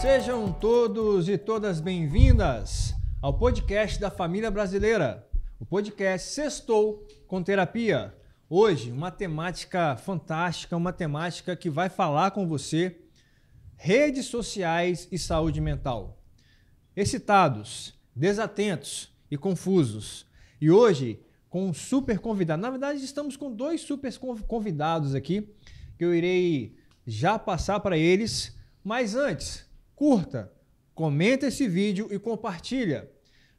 Sejam todos e todas bem-vindas ao podcast da família brasileira, o podcast Sextou com Terapia. Hoje, uma temática fantástica, uma temática que vai falar com você, redes sociais e saúde mental. Excitados, desatentos e confusos. E hoje, com um super convidado. Na verdade, estamos com dois super convidados aqui, que eu irei já passar para eles. Mas antes, curta, comenta esse vídeo e compartilha.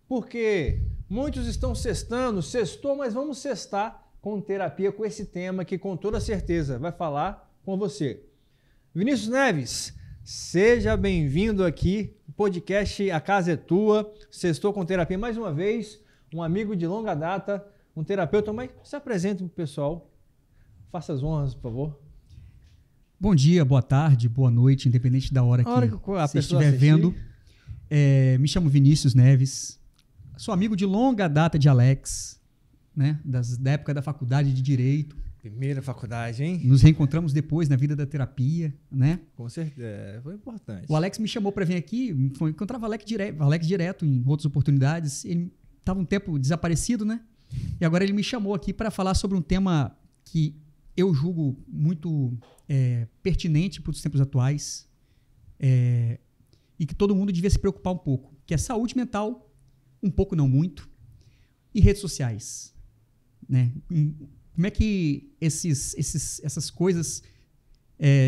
Porque muitos estão sextou, mas vamos sextar com terapia, com esse tema que com toda certeza vai falar com você. Vinícius Neves, seja bem-vindo aqui. O podcast A Casa é Tua, Sextou com Terapia. Mais uma vez, um amigo de longa data, um terapeuta, mas se apresente para o pessoal. Faça as honras, por favor. Bom dia, boa tarde, boa noite, independente da hora que você estiver vendo. Me chamo Vinícius Neves, sou amigo de longa data de Alex, né? Da época da faculdade de Direito. Primeira faculdade, hein? Nos reencontramos depois na vida da terapia, né? Com certeza, foi importante. O Alex me chamou para vir aqui, encontrava o Alex direto em outras oportunidades. Ele estava um tempo desaparecido, né? E agora ele me chamou aqui para falar sobre um tema que eu julgo muito pertinente para os tempos atuais e que todo mundo devia se preocupar um pouco, que é saúde mental, um pouco não muito, e redes sociais, né? Como é que essas coisas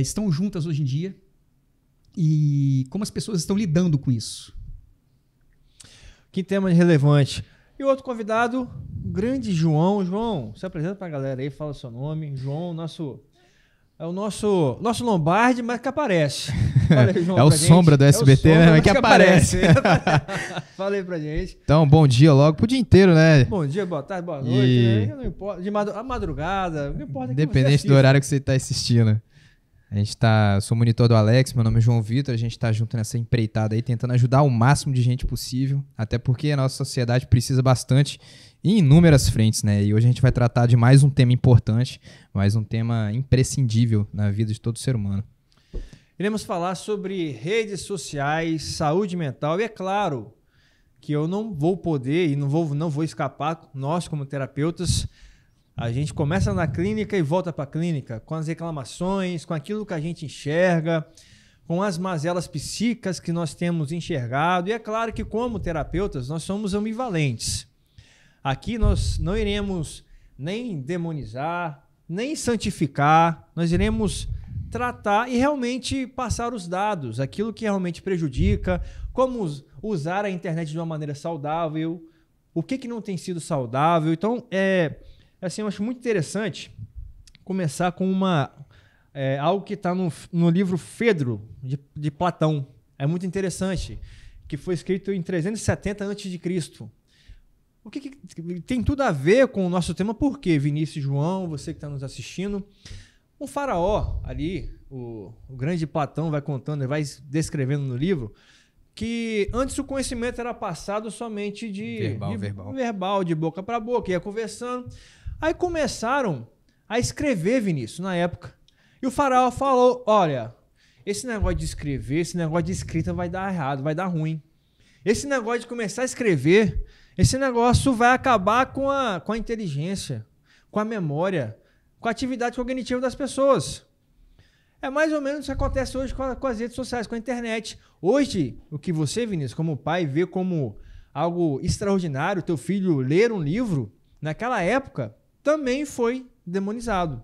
estão juntas hoje em dia e como as pessoas estão lidando com isso? Que tema relevante. E outro convidado, o grande João. João, se apresenta para a galera aí, fala o seu nome. João, é o nosso Lombardi, mas que aparece. Fala aí, João, é o sombra do SBT, né? Mas que aparece. Fala aí pra gente. Então, bom dia logo pro dia inteiro, né? Bom dia, boa tarde, boa noite. Né? Não importa. A madrugada, não importa. Independente do horário que você tá assistindo. Sou monitor do Alex, meu nome é João Vitor, a gente tá junto nessa empreitada aí, tentando ajudar o máximo de gente possível, até porque a nossa sociedade precisa bastante em inúmeras frentes, né? E hoje a gente vai tratar de mais um tema importante, mais um tema imprescindível na vida de todo ser humano. Iremos falar sobre redes sociais, saúde mental, e é claro que eu não vou poder e não vou escapar, nós como terapeutas. A gente começa na clínica e volta para a clínica com as reclamações, com aquilo que a gente enxerga, com as mazelas psíquicas que nós temos enxergado. E é claro que como terapeutas nós somos ambivalentes. Aqui nós não iremos nem demonizar, nem santificar, nós iremos tratar e realmente passar os dados, aquilo que realmente prejudica, como usar a internet de uma maneira saudável, o que não tem sido saudável. Então, assim, eu acho muito interessante começar com algo que está no livro Fedro, de Platão. É muito interessante, que foi escrito em 370 a.C. O que tem tudo a ver com o nosso tema? Por quê, Vinícius, João, você que está nos assistindo? Um faraó ali, o grande Platão vai contando, vai descrevendo no livro, que antes o conhecimento era passado somente verbal, de boca para boca, ia conversando. Aí começaram a escrever, Vinícius, na época. E o faraó falou, olha, esse negócio de escrever, esse negócio de escrita vai dar errado, vai dar ruim. Esse negócio de começar a escrever, esse negócio vai acabar com a inteligência, com a memória, com a atividade cognitiva das pessoas. É mais ou menos o que acontece hoje com as redes sociais, com a internet. Hoje, o que você, Vinícius, como pai, vê como algo extraordinário, teu filho ler um livro, naquela época, também foi demonizado.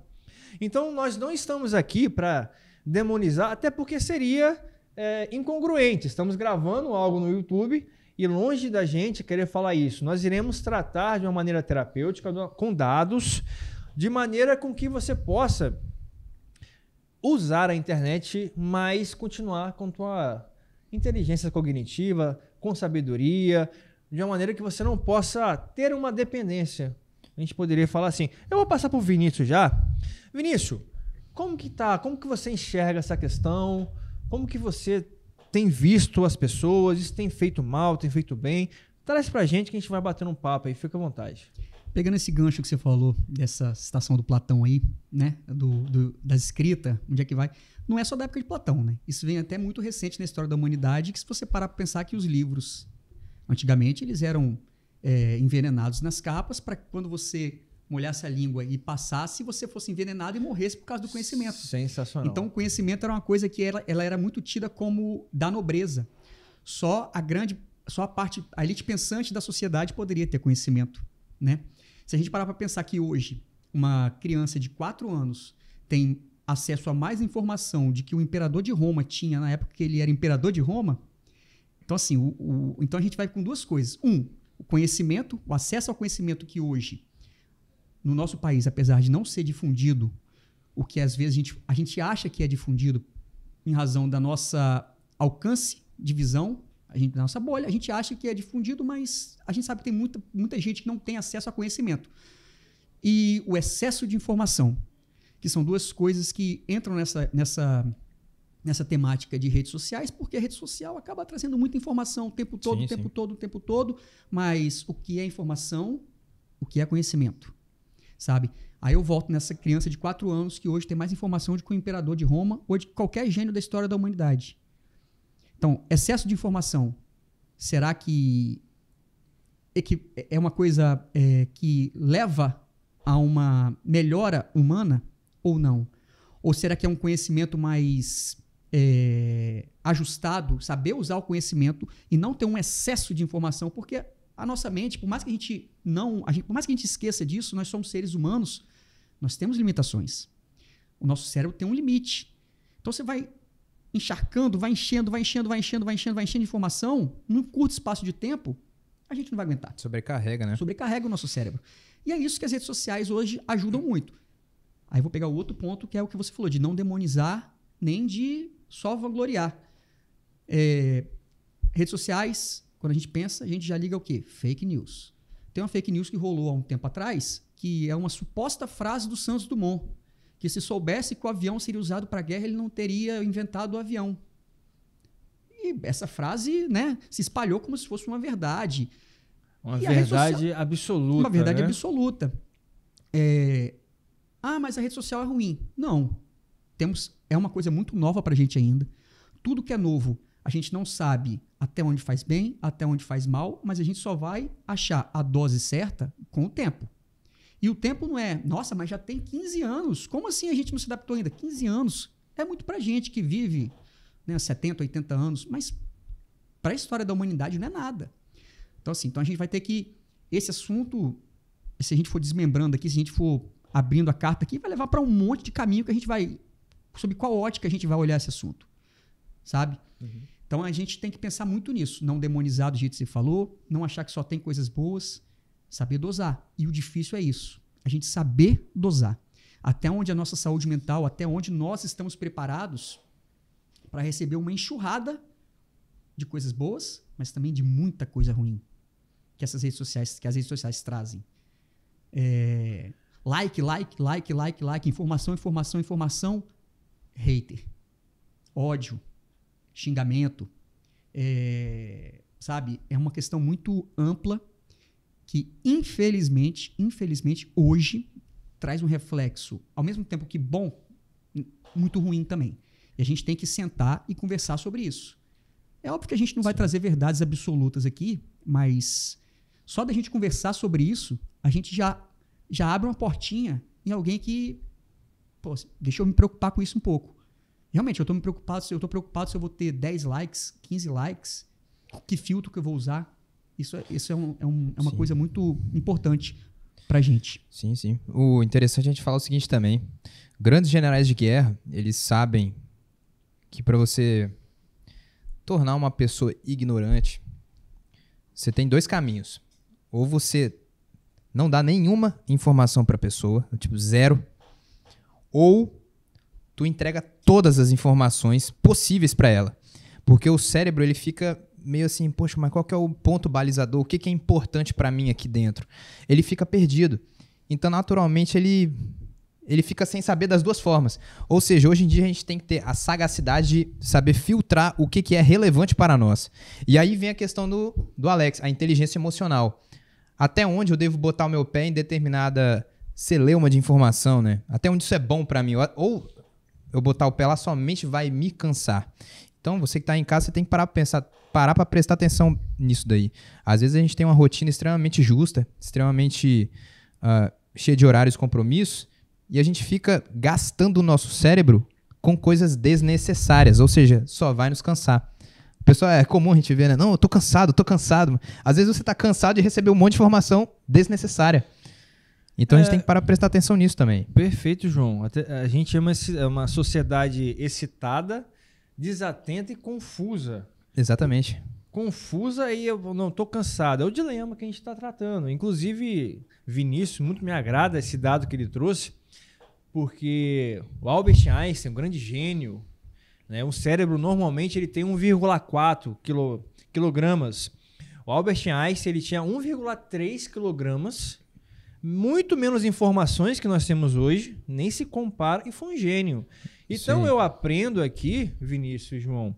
Então, nós não estamos aqui para demonizar, até porque seria incongruente. Estamos gravando algo no YouTube e longe da gente querer falar isso. Nós iremos tratar de uma maneira terapêutica, com dados, de maneira com que você possa usar a internet, mas continuar com tua inteligência cognitiva, com sabedoria, de uma maneira que você não possa ter uma dependência. A gente poderia falar assim, eu vou passar para o Vinícius já. Vinícius, como que tá? Como que você enxerga essa questão? Como que você tem visto as pessoas? Isso tem feito mal, tem feito bem? Traz pra gente que a gente vai bater um papo aí, fica à vontade. Pegando esse gancho que você falou, dessa citação do Platão aí, né? Da escrita, onde é que vai? Não é só da época de Platão, né? Isso vem até muito recente na história da humanidade, que se você parar para pensar que os livros, antigamente, eles eram envenenados nas capas para que quando você molhasse a língua e passasse, você fosse envenenado e morresse por causa do conhecimento. Sensacional. Então, o conhecimento era uma coisa que ela era muito tida como da nobreza. Só a elite pensante da sociedade poderia ter conhecimento, né? Se a gente parar para pensar que hoje uma criança de 4 anos tem acesso a mais informação de que o imperador de Roma tinha na época que ele era imperador de Roma, então assim, então a gente vai com duas coisas. O conhecimento, o acesso ao conhecimento que hoje, no nosso país, apesar de não ser difundido, o que às vezes a gente acha que é difundido em razão da nossa alcance de visão, da nossa bolha, a gente acha que é difundido, mas a gente sabe que tem muita gente que não tem acesso a conhecimento. E o excesso de informação, que são duas coisas que entram nessa temática de redes sociais, porque a rede social acaba trazendo muita informação o tempo todo, o tempo todo, mas o que é informação, o que é conhecimento, sabe? Aí eu volto nessa criança de 4 anos que hoje tem mais informação do que o imperador de Roma ou de qualquer gênio da história da humanidade. Então, excesso de informação, será que é uma coisa que leva a uma melhora humana ou não? Ou será que é um conhecimento mais ajustado, saber usar o conhecimento e não ter um excesso de informação? Porque a nossa mente, por mais que a gente esqueça disso, nós somos seres humanos, nós temos limitações. O nosso cérebro tem um limite. Então você vai encharcando, vai enchendo de informação, num curto espaço de tempo, a gente não vai aguentar. Sobrecarrega, né? Sobrecarrega o nosso cérebro. E é isso que as redes sociais hoje ajudam muito. Aí vou pegar o outro ponto, que é o que você falou, de não demonizar, nem de só vangloriar. Redes sociais, quando a gente pensa, a gente já liga o quê? Fake news. Tem uma fake news que rolou há um tempo atrás, que é uma suposta frase do Santos Dumont, que se soubesse que o avião seria usado para a guerra, ele não teria inventado o avião. E essa frase, né, se espalhou como se fosse uma verdade. Uma verdade absoluta. Uma verdade absoluta. Mas a rede social é ruim. Não. É uma coisa muito nova para a gente ainda. Tudo que é novo, a gente não sabe até onde faz bem, até onde faz mal, mas a gente só vai achar a dose certa com o tempo. E o tempo não é, nossa, mas já tem 15 anos. Como assim a gente não se adaptou ainda? 15 anos é muito pra gente que vive, né, 70, 80 anos, mas para a história da humanidade não é nada. Então, assim, a gente vai ter que... Esse assunto, se a gente for desmembrando aqui, se a gente for abrindo a carta aqui, vai levar para um monte de caminho que a gente vai... Sob qual ótica a gente vai olhar esse assunto, sabe? Uhum. Então, a gente tem que pensar muito nisso. Não demonizar do jeito que você falou, não achar que só tem coisas boas, saber dosar. E o difícil é isso. A gente saber dosar. Até onde a nossa saúde mental, até onde nós estamos preparados para receber uma enxurrada de coisas boas, mas também de muita coisa ruim que as redes sociais trazem. Like, informação, hater, ódio, xingamento, sabe? É uma questão muito ampla que, infelizmente, hoje traz um reflexo, ao mesmo tempo que bom, muito ruim também. E a gente tem que sentar e conversar sobre isso. É óbvio que a gente não vai trazer verdades absolutas aqui, mas só da gente conversar sobre isso, a gente já abre uma portinha em alguém que, pô, deixa eu me preocupar com isso um pouco. Realmente, eu tô preocupado se eu vou ter 10 likes, 15 likes, que filtro que eu vou usar. Isso é uma coisa muito importante pra gente. Sim, sim. O interessante é a gente falar o seguinte também. Grandes generais de guerra, eles sabem que para você tornar uma pessoa ignorante, você tem 2 caminhos. Ou você não dá nenhuma informação pra pessoa, tipo 0, ou tu entrega todas as informações possíveis para ela. Porque o cérebro, ele fica meio assim, poxa, mas qual que é o ponto balizador? O que é importante para mim aqui dentro? Ele fica perdido. Então, naturalmente, ele fica sem saber das 2 formas. Ou seja, hoje em dia a gente tem que ter a sagacidade de saber filtrar o que é relevante para nós. E aí vem a questão do Alex, a inteligência emocional. até onde eu devo botar o meu pé em determinada celeuma de informação, né? Até onde isso é bom pra mim. Ou eu botar o pé lá somente vai me cansar. Então, você que tá em casa, você tem que parar pra prestar atenção nisso daí. Às vezes a gente tem uma rotina extremamente justa, extremamente cheia de horários e compromissos, e a gente fica gastando o nosso cérebro com coisas desnecessárias, ou seja, só vai nos cansar. Pessoal, é comum a gente ver, né? Não, eu tô cansado. Às vezes você tá cansado de receber um monte de informação desnecessária. Então a gente tem que parar pra prestar atenção nisso também. Perfeito, João. A gente é uma sociedade excitada, desatenta e confusa. Exatamente. Confusa e eu não tô cansado. É o dilema que a gente está tratando. Inclusive, Vinícius, muito me agrada esse dado que ele trouxe, porque o Albert Einstein, um grande gênio, né, um cérebro normalmente ele tem 1,4 quilogramas. O Albert Einstein ele tinha 1,3 quilogramas, muito menos informações que nós temos hoje, nem se compara, e foi um gênio. Então eu aprendo aqui, Vinícius e João,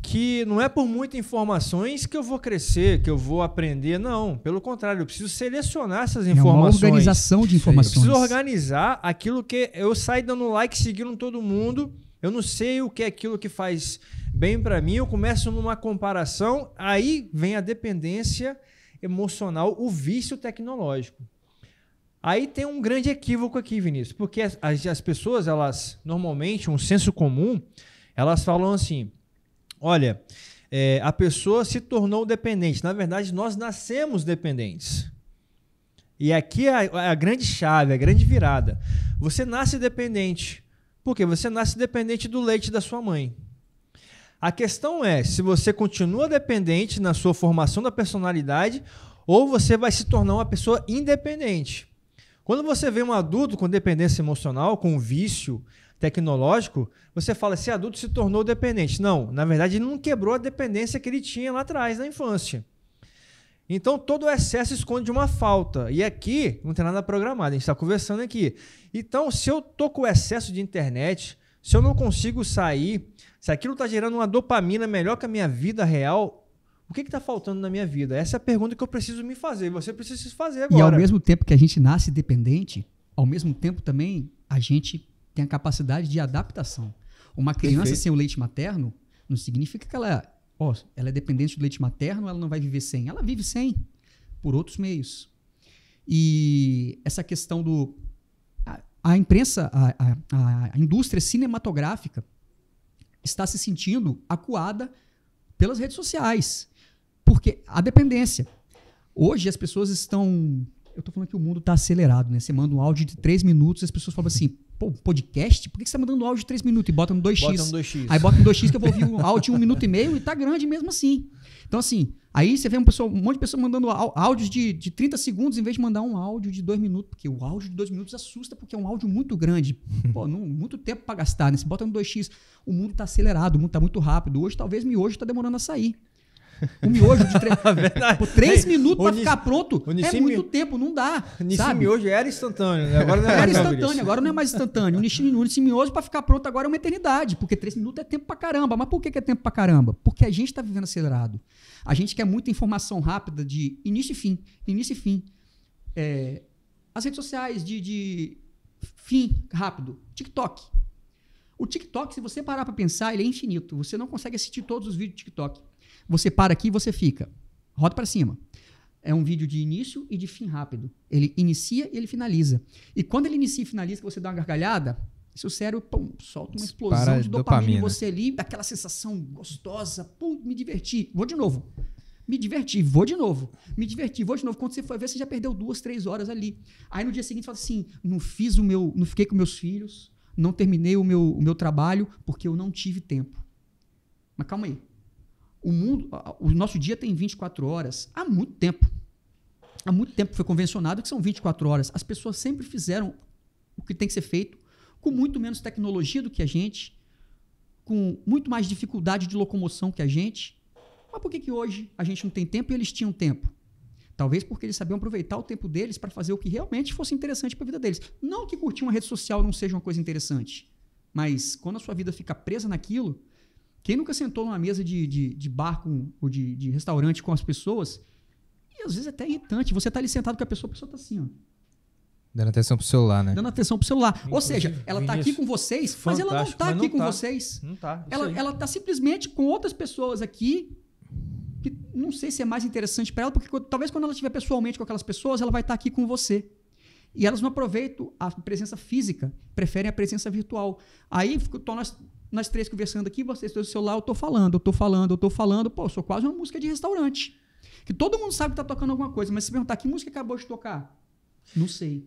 que não é por muitas informações que eu vou crescer, que eu vou aprender, não. Pelo contrário, eu preciso selecionar essas informações. É uma organização de informações. Eu preciso organizar aquilo que eu saio dando like, seguindo todo mundo, eu não sei o que é aquilo que faz bem para mim, eu começo numa comparação, aí vem a dependência emocional, o vício tecnológico. Aí tem um grande equívoco aqui, Vinícius, porque as pessoas, elas normalmente, um senso comum, elas falam assim, olha, a pessoa se tornou dependente. Na verdade, nós nascemos dependentes. E aqui é a grande chave, a grande virada. Você nasce dependente. Por quê? Você nasce dependente do leite da sua mãe. A questão é se você continua dependente na sua formação da personalidade ou você vai se tornar uma pessoa independente. Quando você vê um adulto com dependência emocional, com vício tecnológico, você fala, esse adulto se tornou dependente. Não, na verdade ele não quebrou a dependência que ele tinha lá atrás, na infância. Então todo o excesso esconde uma falta. E aqui não tem nada programado, a gente está conversando aqui. Então se eu estou com excesso de internet, se eu não consigo sair, se aquilo está gerando uma dopamina melhor que a minha vida real, o que está faltando na minha vida? Essa é a pergunta que eu preciso me fazer. Você precisa se fazer agora. E ao mesmo tempo que a gente nasce dependente, ao mesmo tempo também a gente tem a capacidade de adaptação. Uma criança sem o leite materno não significa que ela é dependente do leite materno, ela não vai viver sem. Ela vive sem, por outros meios. E essa questão do... A imprensa, a indústria cinematográfica está se sentindo acuada pelas redes sociais. Porque a dependência. Hoje as pessoas estão... Eu estou falando que o mundo está acelerado, né? Você manda um áudio de 3 minutos e as pessoas falam assim, pô, podcast? Por que você está mandando um áudio de 3 minutos? E bota no 2x. Bota no 2x. Aí bota no 2x que eu vou ouvir um áudio de 1 minuto e meio e tá grande mesmo assim. Então assim, aí você vê um monte de pessoas mandando áudios de 30 segundos em vez de mandar um áudio de 2 minutos. Porque o áudio de 2 minutos assusta porque é um áudio muito grande. Pô, muito tempo para gastar, né? Você bota no 2x. O mundo está acelerado, o mundo está muito rápido. Hoje talvez miojo está demorando a sair. Um miojo de 3 minutos para ficar pronto é muito tempo, não dá. O Nissin miojo era instantâneo, né? Agora não é mais instantâneo, agora não é mais instantâneo. O Nissin miojo para ficar pronto agora é uma eternidade, porque 3 minutos é tempo pra caramba. Mas por que é tempo pra caramba? Porque a gente está vivendo acelerado. A gente quer muita informação rápida de início e fim. Início e fim. As redes sociais de fim rápido. TikTok. O TikTok, se você parar para pensar, ele é infinito. Você não consegue assistir todos os vídeos do TikTok. Você para aqui e você fica. Roda para cima. É um vídeo de início e de fim rápido. Ele inicia e ele finaliza. E quando ele inicia e finaliza, que você dá uma gargalhada, seu cérebro solta uma explosão de dopamina em você ali, aquela sensação gostosa. Pum, me diverti. Vou de novo. Me diverti, vou de novo. Me diverti, vou de novo. Quando você for ver, você já perdeu 2, 3 horas ali. Aí no dia seguinte, você fala assim, não fiquei com meus filhos, não terminei o meu trabalho porque eu não tive tempo. Mas calma aí. O nosso dia tem 24 horas há muito tempo. Há muito tempo foi convencionado que são 24 horas. As pessoas sempre fizeram o que tem que ser feito com muito menos tecnologia do que a gente, com muito mais dificuldade de locomoção que a gente. Mas por que hoje a gente não tem tempo e eles tinham tempo? Talvez porque eles sabiam aproveitar o tempo deles para fazer o que realmente fosse interessante para a vida deles. Não que curtir uma rede social não seja uma coisa interessante, mas quando a sua vida fica presa naquilo... Quem nunca sentou numa mesa de bar ou de restaurante com as pessoas E às vezes é até irritante. Você tá ali sentado com a pessoa tá assim, ó. Dando atenção pro celular, né? Dando atenção pro celular. Ou Inclusive, seja, ela tá aqui com vocês, mas ela não tá aqui com vocês. Não tá. Ela tá simplesmente com outras pessoas aqui, que não sei se é mais interessante para ela, porque talvez quando ela estiver pessoalmente com aquelas pessoas, ela vai estar aqui com você. E elas não aproveitam a presença física, preferem a presença virtual. Aí estão nós três conversando aqui, vocês estão no celular, eu tô falando. Pô, eu sou quase uma música de restaurante. Que todo mundo sabe que tá tocando alguma coisa, mas se perguntar que música acabou de tocar, não sei.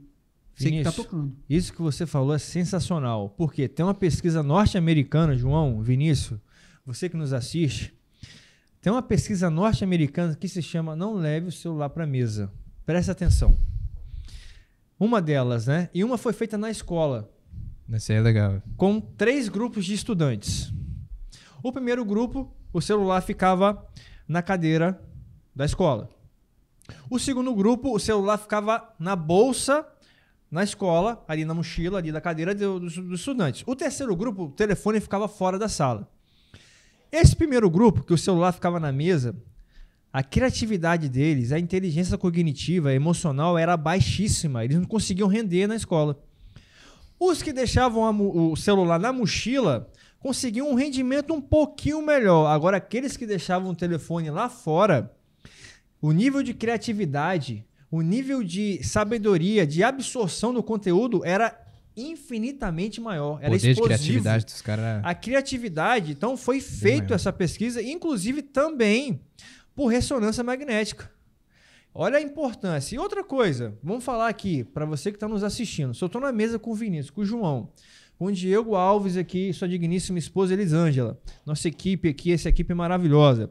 Sei que tá tocando. Isso que você falou é sensacional. Porque tem uma pesquisa norte-americana, João, Vinícius, você que nos assiste, tem uma pesquisa norte-americana que se chama Não Leve o Celular para a Mesa. Presta atenção. Uma delas, né? E uma foi feita na escola. Essa aí é legal. Com 3 grupos de estudantes. O primeiro grupo, o celular ficava na cadeira da escola. O segundo grupo, o celular ficava na bolsa na escola, ali na mochila, ali da cadeira dos estudantes. O terceiro grupo, o telefone ficava fora da sala. Esse primeiro grupo, que o celular ficava na mesa, a criatividade deles, a inteligência cognitiva, emocional era baixíssima. Eles não conseguiam render na escola. Os que deixavam o celular na mochila conseguiam um rendimento um pouquinho melhor. Agora, aqueles que deixavam o telefone lá fora, o nível de criatividade, o nível de sabedoria, de absorção do conteúdo era infinitamente maior. Era poder explosivo. De criatividade dos caras. A criatividade, então, foi feita essa pesquisa, inclusive também por ressonância magnética. Olha a importância. E outra coisa, vamos falar aqui, para você que está nos assistindo. Se eu estou na mesa com o Vinícius, com o João, com o Diego Alves aqui, sua digníssima esposa Elisângela, nossa equipe aqui, essa equipe maravilhosa.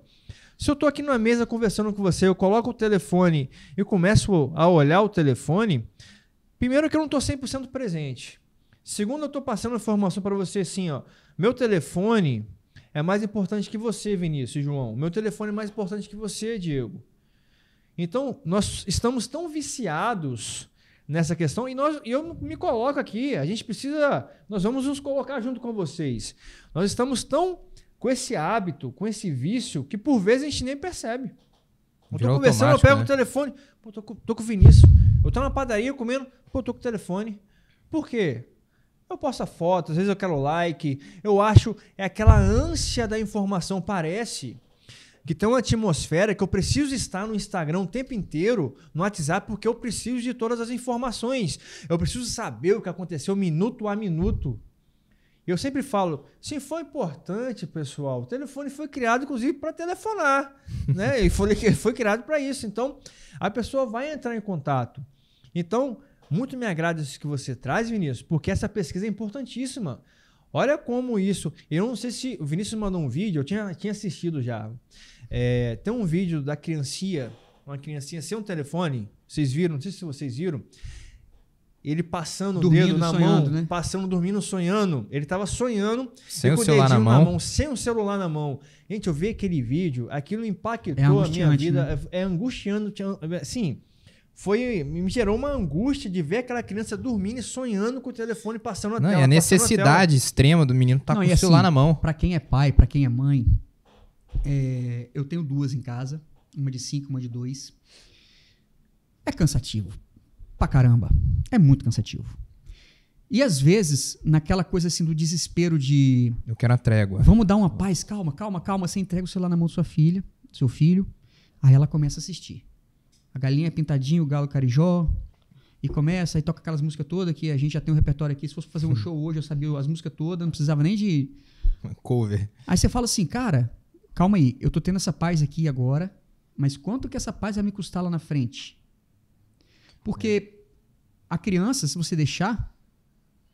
Se eu estou aqui numa mesa conversando com você, eu coloco o telefone e começo a olhar o telefone, primeiro que eu não estou 100% presente. Segundo, eu estou passando informação para você assim, ó, meu telefone é mais importante que você, Vinícius e João. Meu telefone é mais importante que você, Diego. Então, nós estamos tão viciados nessa questão e eu me coloco aqui, nós vamos nos colocar junto com vocês. Nós estamos tão com esse hábito, com esse vício, que por vezes a gente nem percebe. Eu tô conversando, eu pego o telefone, pô, tô com o Vinícius. Eu tô na padaria comendo, pô, tô com o telefone. Por quê? Eu posto a foto, às vezes eu quero like. Eu acho, é aquela ânsia da informação, parece que tem uma atmosfera que eu preciso estar no Instagram o tempo inteiro, no WhatsApp, porque eu preciso de todas as informações. Eu preciso saber o que aconteceu minuto a minuto. Eu sempre falo, se for importante, pessoal, o telefone foi criado, inclusive, para telefonar, né? E foi criado para isso. Então, a pessoa vai entrar em contato. Então, muito me agrada isso que você traz, Vinícius, porque essa pesquisa é importantíssima. Olha como isso... Eu não sei se o Vinícius mandou um vídeo, eu tinha assistido já. Tem um vídeo da criancinha, uma criancinha sem um telefone, vocês viram, não sei se vocês viram, ele passando o dedo na mão, né? Dormindo, sonhando. Ele estava sonhando sem o celular na mão. Sem o celular na mão. Gente, eu vi aquele vídeo, aquilo impactou a minha vida. Né? É angustiando. Assim, me gerou uma angústia de ver aquela criança dormindo e sonhando com o telefone passando a tela. E a necessidade extrema do menino estar com o celular na mão. Para quem é pai, para quem é mãe, eu tenho 2 em casa, uma de 5, uma de 2. É cansativo. Pra caramba. É muito cansativo. E às vezes, naquela coisa assim do desespero de... Eu quero uma trégua. Vamos dar uma paz, calma. Você entrega o celular na mão da sua filha, do seu filho, aí ela começa a assistir. A galinha pintadinha, o galo carijó, e começa, aí toca aquelas músicas todas, que a gente já tem um repertório aqui. Se fosse fazer um show hoje, eu sabia as músicas todas, não precisava nem de... Cover. Aí você fala assim, cara, calma aí, eu tô tendo essa paz aqui agora, mas quanto que essa paz vai me custar lá na frente? Porque a criança, se você deixar,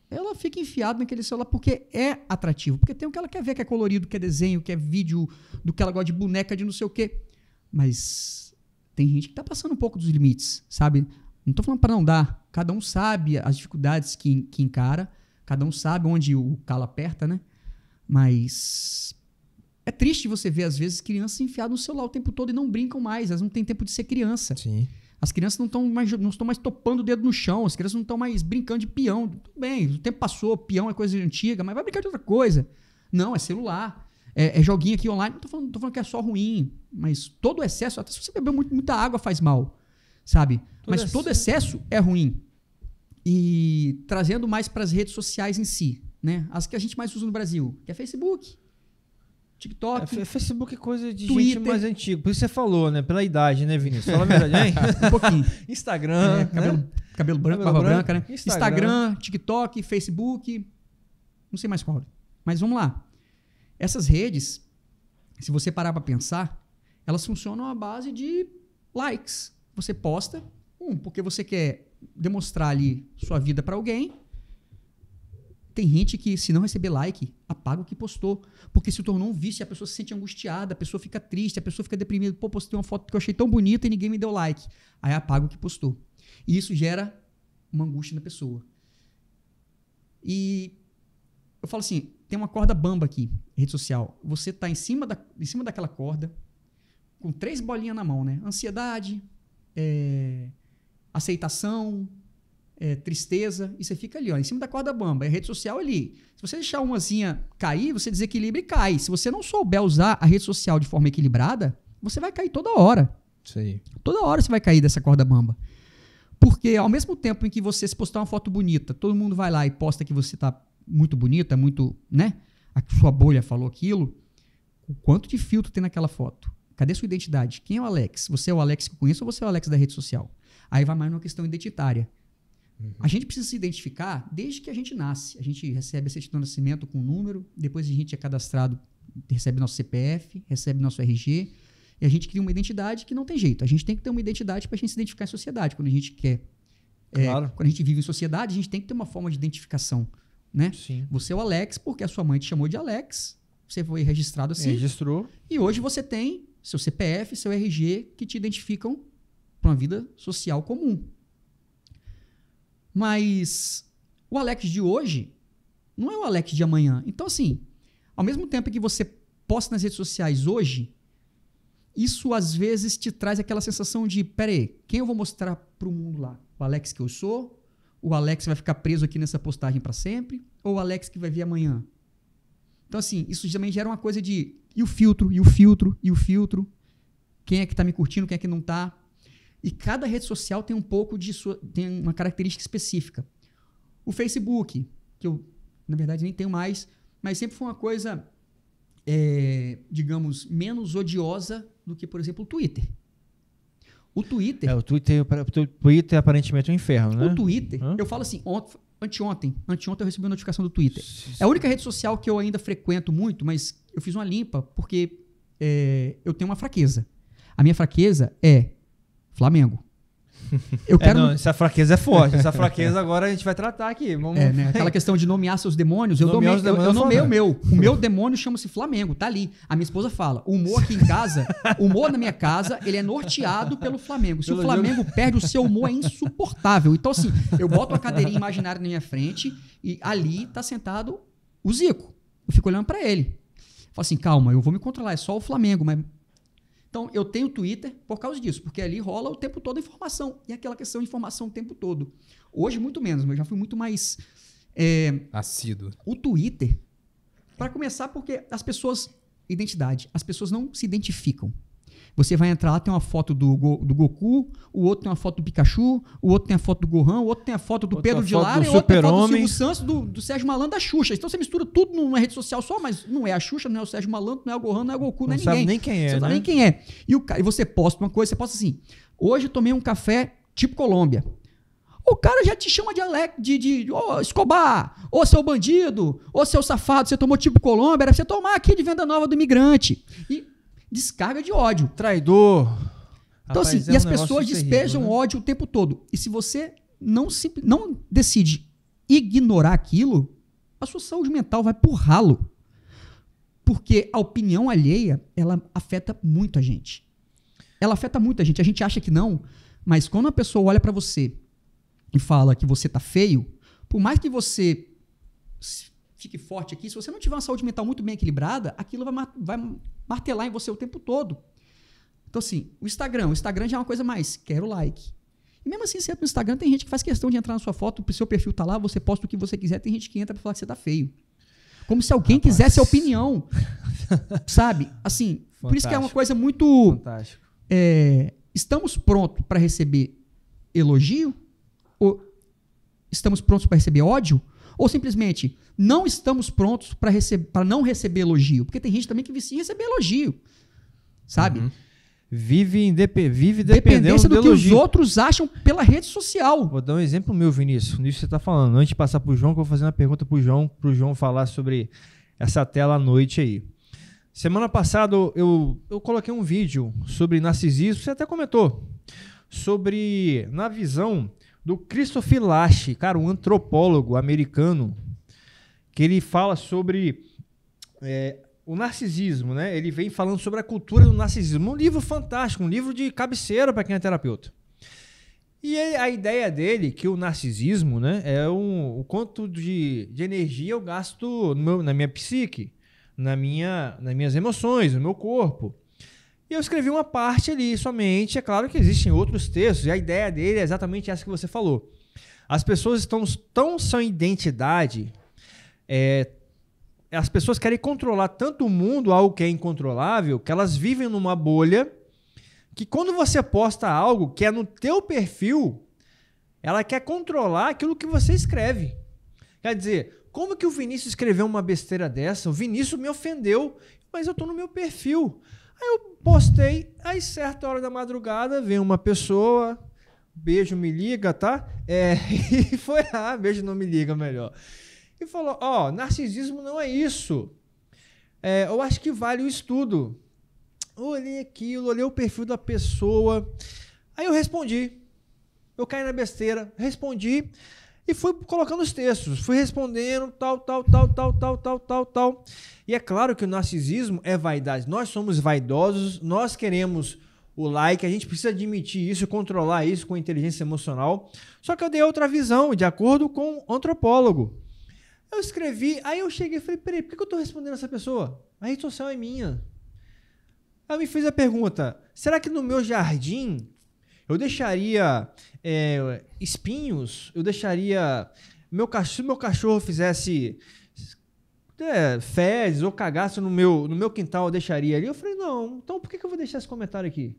ela fica enfiada naquele celular porque é atrativo. Porque tem o que ela quer ver, que é colorido, que é desenho, que é vídeo, do que ela gosta de boneca, de não sei o quê. Mas tem gente que tá passando um pouco dos limites, sabe? Não tô falando para não dar. Cada um sabe as dificuldades que encara. Cada um sabe onde o calo aperta, né? Mas é triste você ver, às vezes, crianças enfiadas no celular o tempo todo e não brincam mais. Elas não têm tempo de ser criança. Sim. As crianças não estão mais topando o dedo no chão, as crianças não estão mais brincando de peão. Tudo bem, o tempo passou, peão é coisa antiga, mas vai brincar de outra coisa. Não, é celular. joguinho aqui online. Não tô falando que é só ruim, mas todo excesso, até se você beber muita água faz mal, sabe? Mas todo excesso é ruim. E trazendo mais para as redes sociais em si, né? As que a gente mais usa no Brasil, que é Facebook, TikTok. Facebook é coisa de Twitter. gente mais antiga. Por isso você falou, né? Pela idade, né, Vinícius? Fala a verdade, hein? Um pouquinho. Instagram, né? Cabelo branco, barba branca, né? Instagram, TikTok, Facebook, não sei mais qual. Mas vamos lá. Essas redes, se você parar para pensar, elas funcionam à base de likes. Você posta, porque você quer demonstrar ali sua vida para alguém. Tem gente que, se não receber like, apaga o que postou. Porque se tornou um vício, a pessoa se sente angustiada, a pessoa fica triste, a pessoa fica deprimida. Pô, postei uma foto que eu achei tão bonita e ninguém me deu like. Aí apaga o que postou. E isso gera uma angústia na pessoa. E eu falo assim, tem uma corda bamba aqui, rede social. Você está em cima daquela corda, com 3 bolinhas na mão, né? Ansiedade, aceitação, tristeza, e você fica ali, ó, em cima da corda bamba. É rede social ali. Se você deixar umazinha cair, você desequilibra e cai. Se você não souber usar a rede social de forma equilibrada, você vai cair toda hora. Isso aí. Toda hora você vai cair dessa corda bamba. Porque ao mesmo tempo em que você se postar uma foto bonita, todo mundo vai lá e posta que você tá muito bonita, muito, né? A sua bolha falou aquilo. O quanto de filtro tem naquela foto? Cadê sua identidade? Quem é o Alex? Você é o Alex que eu conheço ou você é o Alex da rede social? Aí vai mais numa questão identitária. A gente precisa se identificar desde que a gente nasce. A gente recebe a certidão de nascimento com um número, depois a gente é cadastrado, recebe nosso CPF, recebe nosso RG, e a gente cria uma identidade que não tem jeito. A gente tem que ter uma identidade para a gente se identificar em sociedade. Quando a gente quer... Claro. Quando a gente vive em sociedade, a gente tem que ter uma forma de identificação. Né? Sim. Você é o Alex porque a sua mãe te chamou de Alex, você foi registrado assim. Registrou. E hoje você tem seu CPF, seu RG que te identificam para uma vida social comum. Mas o Alex de hoje não é o Alex de amanhã. Então, assim, ao mesmo tempo que você posta nas redes sociais hoje, isso às vezes te traz aquela sensação de, peraí, quem eu vou mostrar para o mundo lá? O Alex que eu sou? O Alex vai ficar preso aqui nessa postagem para sempre? Ou o Alex que vai vir amanhã? Então, assim, isso também gera uma coisa de... E o filtro, e o filtro, e o filtro? Quem é que está me curtindo, quem é que não está? E cada rede social tem um pouco de tem uma característica específica. O Facebook, que eu, na verdade, nem tenho mais, mas sempre foi uma coisa, digamos, menos odiosa do que, por exemplo, o Twitter. O Twitter... O Twitter é aparentemente um inferno, né? O Twitter, eu falo assim, anteontem eu recebi uma notificação do Twitter. É a única rede social que eu ainda frequento muito, mas eu fiz uma limpa porque eu tenho uma fraqueza. A minha fraqueza é Flamengo. Eu quero... essa fraqueza é forte. Essa fraqueza agora a gente vai tratar aqui. Vamos... né? Aquela questão de nomear seus demônios. Eu nomeei o meu. O meu demônio chama-se Flamengo. Tá ali. A minha esposa fala, o humor aqui em casa, o humor na minha casa, ele é norteado pelo Flamengo. Se o Flamengo perde, o seu humor é insuportável. Então, assim, eu boto uma cadeirinha imaginária na minha frente e ali tá sentado o Zico. Eu fico olhando pra ele. Falo assim, calma, eu vou me controlar. É só o Flamengo, mas... Então, eu tenho Twitter por causa disso, porque ali rola o tempo todo a informação. E aquela questão de informação o tempo todo. Hoje, muito menos, mas eu já fui muito mais... assíduo. O Twitter, para começar, porque as pessoas... Identidade. As pessoas não se identificam. Você vai entrar lá, tem uma foto do Goku, o outro tem uma foto do Pikachu, o outro tem a foto do Gohan, o outro tem a foto do Pedro de Lara, e o outro tem a foto do Silvio Santos, do Sérgio Malandro, da Xuxa. Então você mistura tudo numa rede social só, mas não é a Xuxa, não é o Sérgio Malandro, não é o Gohan, não é o Goku, não é ninguém. Não sabe nem quem é, você não sabe nem quem é. E você posta uma coisa, você posta assim, hoje eu tomei um café tipo Colômbia. O cara já te chama de Alex, ô Escobar, ô seu bandido, ô seu safado, você tomou tipo Colômbia, era pra você tomar aqui de Venda Nova do Imigrante. E descarga de ódio. Traidor. Então, Rapaz, assim, e as pessoas despejam ódio o tempo todo. E se você não decide ignorar aquilo, a sua saúde mental vai pro ralo. Porque a opinião alheia, ela afeta muito a gente. Ela afeta muito a gente. A gente acha que não, mas quando a pessoa olha pra você e fala que você tá feio, por mais que você fique forte aqui, se você não tiver uma saúde mental muito bem equilibrada, aquilo vai martelar em você o tempo todo. Então, assim, o Instagram já é uma coisa mais, quero like. E mesmo assim, você entra no Instagram, tem gente que faz questão de entrar na sua foto, o seu perfil tá lá, você posta o que você quiser, tem gente que entra pra falar que você tá feio. Como se alguém quisesse a opinião. Sabe? Assim, por isso que é uma Fantástico. coisa muito... Fantástico. Estamos prontos para receber elogio? Ou estamos prontos para receber ódio? Ou simplesmente não estamos prontos para não receber elogio? Porque tem gente também que vicia em receber elogio. Sabe? Uhum. Vive dependendo Dependência do que os elogio. outros acham pela rede social. Vou dar um exemplo meu, Vinícius. Nisso que você está falando. Antes de passar pro João, que eu vou fazer uma pergunta pro João falar sobre essa tela à noite aí. Semana passada eu coloquei um vídeo sobre narcisismo, você até comentou, sobre, na visão do Christopher Lasch, cara, um antropólogo americano, que ele fala sobre o narcisismo, né? Ele vem falando sobre a cultura do narcisismo. Um livro fantástico, um livro de cabeceira para quem é terapeuta. E a ideia dele, que o narcisismo, né, é o quanto de energia eu gasto na minha psique, nas minhas emoções, no meu corpo. E eu escrevi uma parte ali somente. É claro que existem outros textos, e a ideia dele é exatamente essa que você falou. As pessoas estão tão sem identidade, as pessoas querem controlar tanto o mundo, algo que é incontrolável, que elas vivem numa bolha, que quando você posta algo que é no teu perfil, ela quer controlar aquilo que você escreve. Quer dizer, como que o Vinícius escreveu uma besteira dessa? O Vinícius me ofendeu, mas eu tô no meu perfil. Aí eu postei, aí certa hora da madrugada vem uma pessoa, beijo, me liga, tá? E foi, beijo, não me liga, melhor. E falou, narcisismo não é isso. Eu acho que vale o estudo. Olhei aquilo, olhei o perfil da pessoa. Aí eu respondi. Eu caí na besteira, respondi e fui colocando os textos. Fui respondendo, tal. E é claro que o narcisismo é vaidade. Nós somos vaidosos, nós queremos o like, a gente precisa admitir isso, controlar isso com inteligência emocional. Só que eu dei outra visão, de acordo com o antropólogo. Eu escrevi, aí eu cheguei e falei, peraí, por que eu estou respondendo essa pessoa? A rede social é minha. Aí eu me fiz a pergunta, será que no meu jardim eu deixaria espinhos? Eu deixaria... Se o meu cachorro fizesse fezes ou cagasse no meu quintal, eu deixaria ali? Eu falei, não, então por que eu vou deixar esse comentário aqui?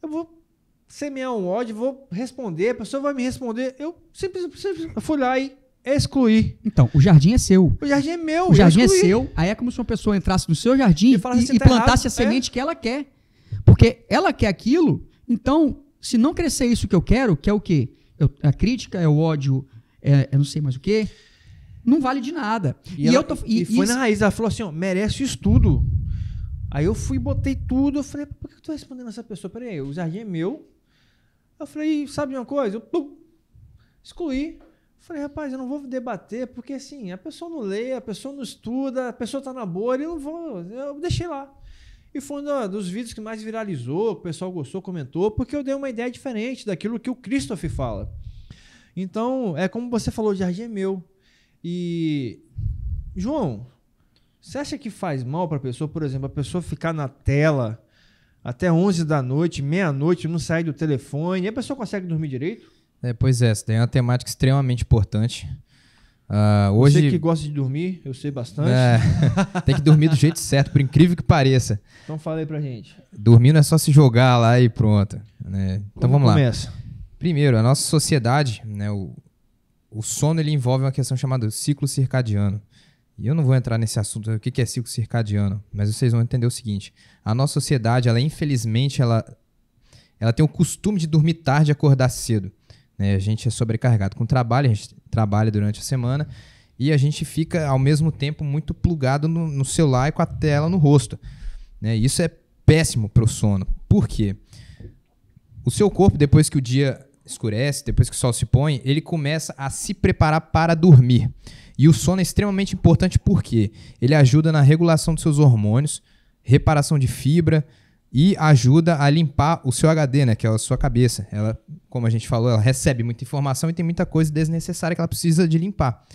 Eu vou semear um ódio, vou responder, a pessoa vai me responder. Eu simplesmente fui lá e excluí. Então, o jardim é seu. O jardim é meu. O jardim é seu. Aí é como se uma pessoa entrasse no seu jardim e plantasse a semente que ela quer. Porque ela quer aquilo. Então, se não crescer isso que eu quero, que é o quê? A crítica, é o ódio, eu não sei mais o quê. Não vale de nada. E foi na raiz. Ela falou assim, merece estudo. Aí eu fui, botei tudo. Eu falei, por que eu tô respondendo essa pessoa? Peraí, o jardim é meu. Eu falei, sabe de uma coisa? Eu excluí. Falei, rapaz, eu não vou debater, porque assim, a pessoa não lê, a pessoa não estuda, a pessoa tá na bolha, eu deixei lá. E foi um dos vídeos que mais viralizou, que o pessoal gostou, comentou, porque eu dei uma ideia diferente daquilo que o Christopher fala. Então, é como você falou, o jardim é meu. E, João, você acha que faz mal pra pessoa, por exemplo, a pessoa ficar na tela até 11 da noite, meia-noite, não sair do telefone, e a pessoa consegue dormir direito? Pois é, essa daí é uma temática extremamente importante. Hoje, você que gosta de dormir, eu sei bastante. Tem que dormir do jeito certo, por incrível que pareça. Então fala aí pra gente. Dormir não é só se jogar lá e pronto. Né? Então vamos lá. Começa. Primeiro, a nossa sociedade, né, o sono ele envolve uma questão chamada ciclo circadiano. E eu não vou entrar nesse assunto, o que é ciclo circadiano, mas vocês vão entender o seguinte. A nossa sociedade, infelizmente, ela tem o costume de dormir tarde e acordar cedo. Né? A gente é sobrecarregado com trabalho, a gente trabalha durante a semana e a gente fica, ao mesmo tempo, muito plugado no celular e com a tela no rosto. Né? Isso é péssimo para o sono. Por quê? O seu corpo, depois que o dia escurece, depois que o sol se põe, ele começa a se preparar para dormir. E o sono é extremamente importante porque ele ajuda na regulação dos seus hormônios, reparação de fibra, e ajuda a limpar o seu HD, né, que é a sua cabeça. Ela, como a gente falou, ela recebe muita informação e tem muita coisa desnecessária que ela precisa de limpar.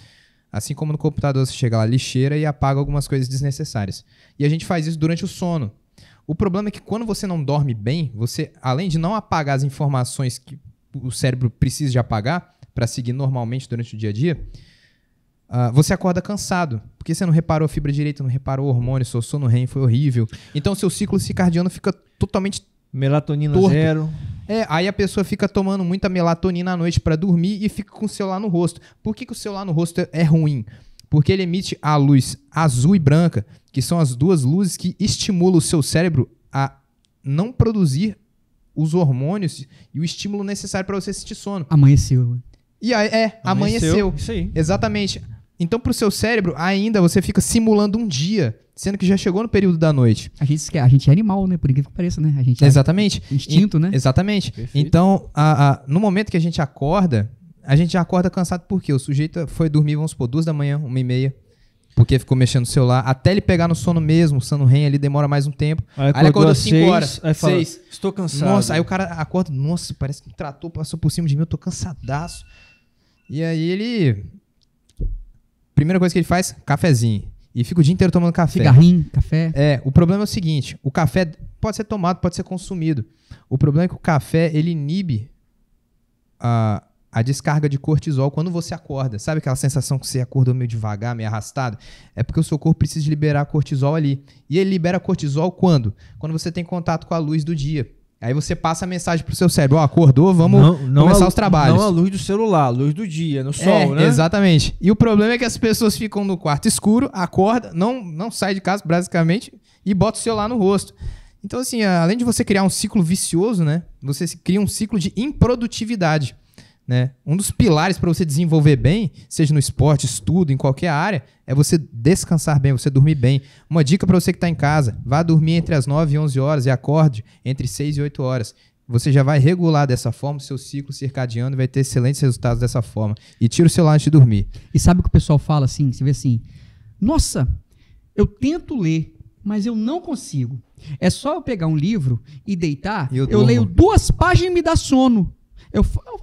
Assim como no computador você chega lá, lixeira e apaga algumas coisas desnecessárias. E a gente faz isso durante o sono. O problema é que quando você não dorme bem, você, além de não apagar as informações que o cérebro precisa de apagar para seguir normalmente durante o dia a dia, você acorda cansado, porque você não reparou a fibra direita, não reparou o hormônio, seu sono REM foi horrível. Então, seu ciclo circadiano fica totalmente Melatonina torto. zero. Aí a pessoa fica tomando muita melatonina à noite para dormir e fica com o celular no rosto. Por que o celular no rosto é ruim? Porque ele emite a luz azul e branca, que são as duas luzes que estimulam o seu cérebro a não produzir os hormônios e o estímulo necessário para você sentir sono. Amanheceu. E aí, amanheceu. Isso aí. Exatamente. Então, pro seu cérebro, ainda você fica simulando um dia, sendo que já chegou no período da noite. A gente é animal, né? Por incrível que pareça, né? A gente Exatamente. É instinto, né? Exatamente. Perfeito. Então, no momento que a gente já acorda cansado porque o sujeito foi dormir, vamos supor, 2 da manhã, 1h30, porque ficou mexendo no celular, até ele pegar no sono mesmo, o sono REM ali demora mais um tempo. Aí ele acordou às 5 horas, aí fala, 6. estou cansado. Nossa, aí o cara acorda, nossa, parece que um trator passou por cima de mim, eu tô cansadaço. E aí ele... Primeira coisa que ele faz, cafezinho. E fica o dia inteiro tomando café. Cigarrinho, café. O problema é o seguinte, o café pode ser tomado, pode ser consumido. O problema é que o café, ele inibe a descarga de cortisol quando você acorda. Sabe aquela sensação que você acordou meio devagar, meio arrastado? É porque o seu corpo precisa liberar cortisol ali. E ele libera cortisol quando? Quando você tem contato com a luz do dia. Aí você passa a mensagem pro seu cérebro, acordou, vamos começar os trabalhos. Não a luz do celular, a luz do dia, no sol, né? Exatamente. E o problema é que as pessoas ficam no quarto escuro, acorda, não sai de casa, basicamente, e bota o celular no rosto. Então, assim, além de você criar um ciclo vicioso, né? Você cria um ciclo de improdutividade. Né? Um dos pilares para você desenvolver bem, seja no esporte, estudo, em qualquer área, é você descansar bem, você dormir bem. Uma dica para você que está em casa, vá dormir entre as 9 e 11 horas e acorde entre 6 e 8 horas. Você já vai regular dessa forma o seu ciclo circadiano e vai ter excelentes resultados dessa forma. E tira o celular antes de dormir. E sabe o que o pessoal fala assim? Você vê assim, nossa, eu tento ler, mas eu não consigo. É só eu pegar um livro e deitar, eu leio 2 páginas e me dá sono.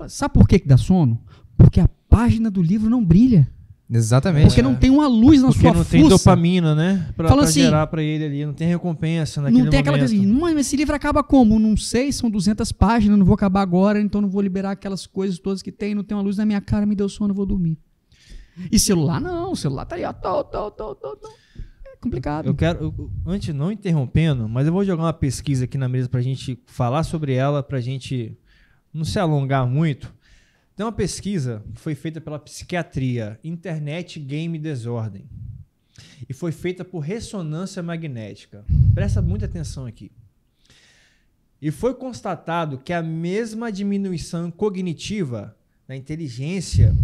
Sabe por que dá sono? Porque a página do livro não brilha. Exatamente. Porque não tem uma luz na sua fuça. Porque não tem dopamina, né? Pra assim, gerar pra ele ali. Não tem recompensa naquele momento. Não tem aquela coisa assim, mas esse livro acaba como? Não sei, são 200 páginas, não vou acabar agora, então não vou liberar aquelas coisas todas que tem, não tem uma luz na minha cara, me deu sono, eu vou dormir. E celular não, o celular tá aí, ó. É complicado. Eu quero, antes não interrompendo, mas eu vou jogar uma pesquisa aqui na mesa pra gente falar sobre ela, pra gente não se alongar muito. Tem uma pesquisa que foi feita pela psiquiatria, Internet Game Desordem, e foi feita por ressonância magnética. Presta muita atenção aqui. E foi constatado que a mesma diminuição cognitiva da inteligência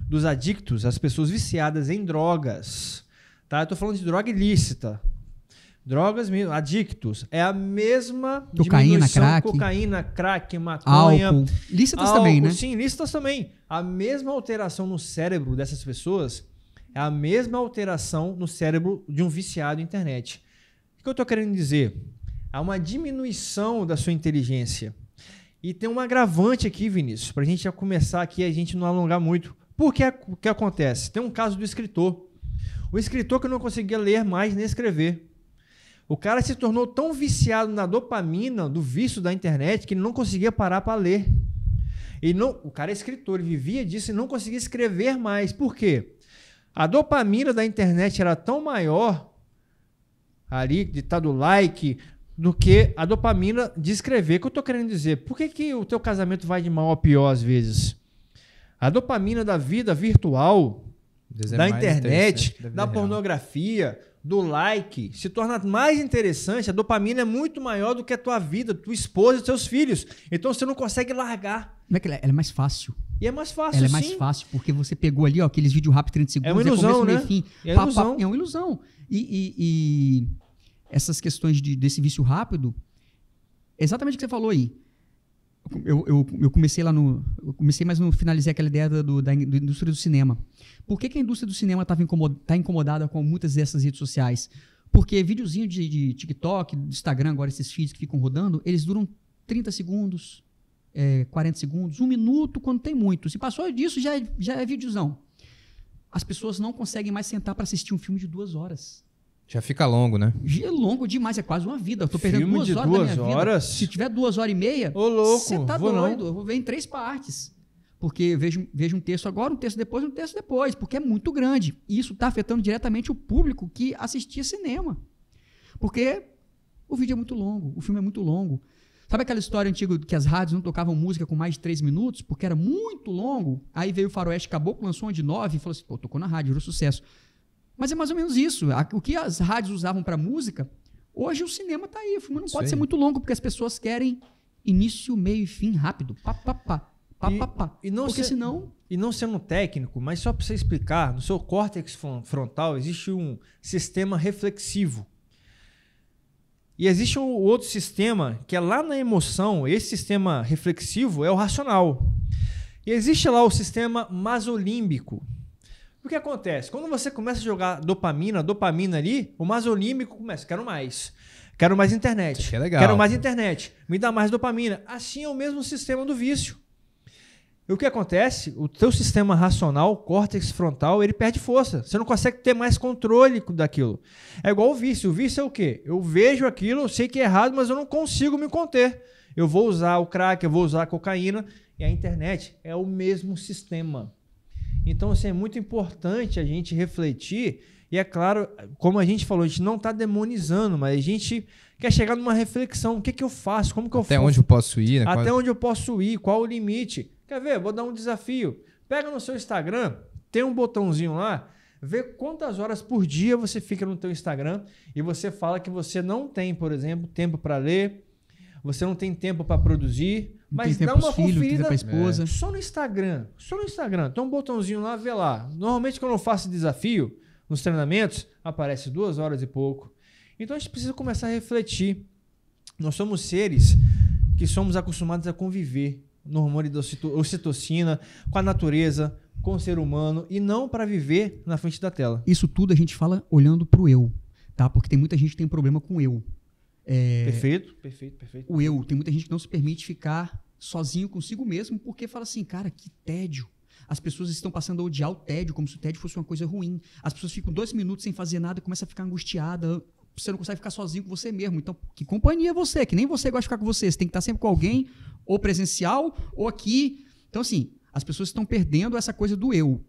dos adictos, as pessoas viciadas em drogas, tá? Eu estou falando de droga ilícita. Drogas mesmo, adictos. É a mesma cocaína, crack, maconha. Álcool. Lícitas também, né? Sim, lícitas também. A mesma alteração no cérebro dessas pessoas é a mesma alteração no cérebro de um viciado em internet. O que eu estou querendo dizer? Há uma diminuição da sua inteligência. E tem um agravante aqui, Vinícius, para a gente já começar aqui, a gente não alongar muito. Por que o que acontece? Tem um caso do escritor. O escritor que não conseguia ler mais nem escrever. O cara se tornou tão viciado na dopamina, do vício da internet, que ele não conseguia parar para ler. O cara é escritor, ele vivia disso e não conseguia escrever mais. Por quê? A dopamina da internet era tão maior, ali, de estar do like, do que a dopamina de escrever. O que eu estou querendo dizer? Por que o teu casamento vai de mal a pior às vezes? A dopamina da vida virtual, da internet, da pornografia, do like, se torna mais interessante. A dopamina é muito maior do que a tua vida, tua esposa e teus filhos. Então você não consegue largar. Como é que ela é mais fácil? E é mais fácil, ela é mais fácil, porque você pegou ali, ó, aqueles vídeos rápidos, 30 segundos. É uma ilusão, né? Fim, é uma ilusão. É uma ilusão. E essas questões desse vício rápido, exatamente o que você falou aí. Eu comecei lá no... mas não finalizei aquela ideia da indústria do cinema. Por que a indústria do cinema tá incomodada com muitas dessas redes sociais? Porque videozinho de TikTok, do Instagram, agora esses feeds que ficam rodando, eles duram 30 segundos, 40 segundos, 1 minuto, quando tem muito. Se passou disso, já é videozão. As pessoas não conseguem mais sentar para assistir um filme de 2 horas. Já fica longo, né? Já é longo demais, é quase uma vida. Eu tô perdendo filme 2 horas da minha vida. Horas? Se tiver 2 horas e meia, ô louco, você tá doido. Eu vou ver em 3 partes. porque vejo um texto agora, um texto depois, porque é muito grande. E isso está afetando diretamente o público que assistia cinema. Porque o vídeo é muito longo, o filme é muito longo. Sabe aquela história antiga que as rádios não tocavam música com mais de 3 minutos, porque era muito longo? Aí veio o Faroeste Caboclo, lançou uma de 9 e falou assim, pô, tocou na rádio, virou sucesso. Mas é mais ou menos isso. O que as rádios usavam para música, hoje o cinema está aí. O filme não pode ser muito longo, porque as pessoas querem início, meio e fim rápido. E não porque senão... E não sendo técnico, mas só para você explicar, no seu córtex frontal existe um sistema reflexivo. E existe um outro sistema que é lá na emoção. Esse sistema reflexivo é o racional. E existe lá o sistema masolímbico. O que acontece? Quando você começa a jogar dopamina ali, o masolímbico começa, quero mais internet, isso é legal. Quero mais internet, me dá mais dopamina. Assim é o mesmo sistema do vício. E o que acontece? O teu sistema racional, córtex frontal, ele perde força. Você não consegue ter mais controle daquilo. É igual o vício. O vício é o quê? Eu vejo aquilo, eu sei que é errado, mas eu não consigo me conter. Eu vou usar o crack, eu vou usar a cocaína. E a internet é o mesmo sistema. Então, assim, é muito importante a gente refletir. E é claro, como a gente falou, a gente não está demonizando, mas a gente quer chegar numa reflexão. O que eu faço? Como que eu faço? Até onde eu posso ir, né? Até onde eu posso ir? Qual o limite? Quer ver? Vou dar um desafio. Pega no seu Instagram, tem um botãozinho lá, vê quantas horas por dia você fica no teu Instagram e você fala que você não tem, por exemplo, tempo para ler, você não tem tempo para produzir, mas dá uma conferida pra esposa. Só no Instagram. Tem um botãozinho lá, vê lá. Normalmente quando eu faço desafio, nos treinamentos, aparece 2 horas e pouco. Então a gente precisa começar a refletir. Nós somos seres que somos acostumados a conviver no hormônio da ocitocina, com a natureza, com o ser humano, e não para viver na frente da tela. Isso tudo a gente fala olhando pro eu, tá? Porque tem muita gente que tem problema com o eu. Perfeito. O eu. Tem muita gente que não se permite ficar sozinho consigo mesmo, porque fala assim, cara, que tédio. As pessoas estão passando a odiar o tédio, como se o tédio fosse uma coisa ruim. As pessoas ficam 2 minutos sem fazer nada e começam a ficar angustiada. Você não consegue ficar sozinho com você mesmo. Então, que companhia é você? Que nem você gosta de ficar com você. Você tem que estar sempre com alguém, ou presencial, ou aqui. Então, assim, as pessoas estão perdendo essa coisa do eu,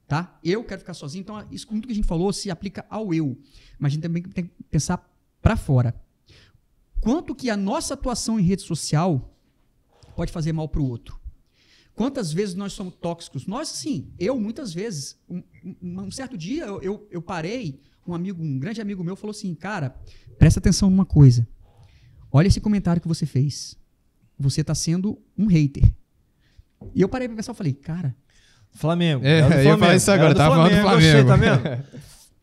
tá? Eu quero ficar sozinho. Então, isso muito que a gente falou se aplica ao eu. Mas a gente também tem que pensar para fora. Quanto que a nossa atuação em rede social pode fazer mal para o outro? Quantas vezes nós somos tóxicos? Nós, sim, eu muitas vezes. Um certo dia eu parei, um grande amigo meu falou assim, cara, presta atenção numa coisa. Olha esse comentário que você fez. Você está sendo um hater. E eu parei para pensar, eu falei, cara... Flamengo. Eu ia falar isso agora, tava falando do Flamengo. Você, tá vendo?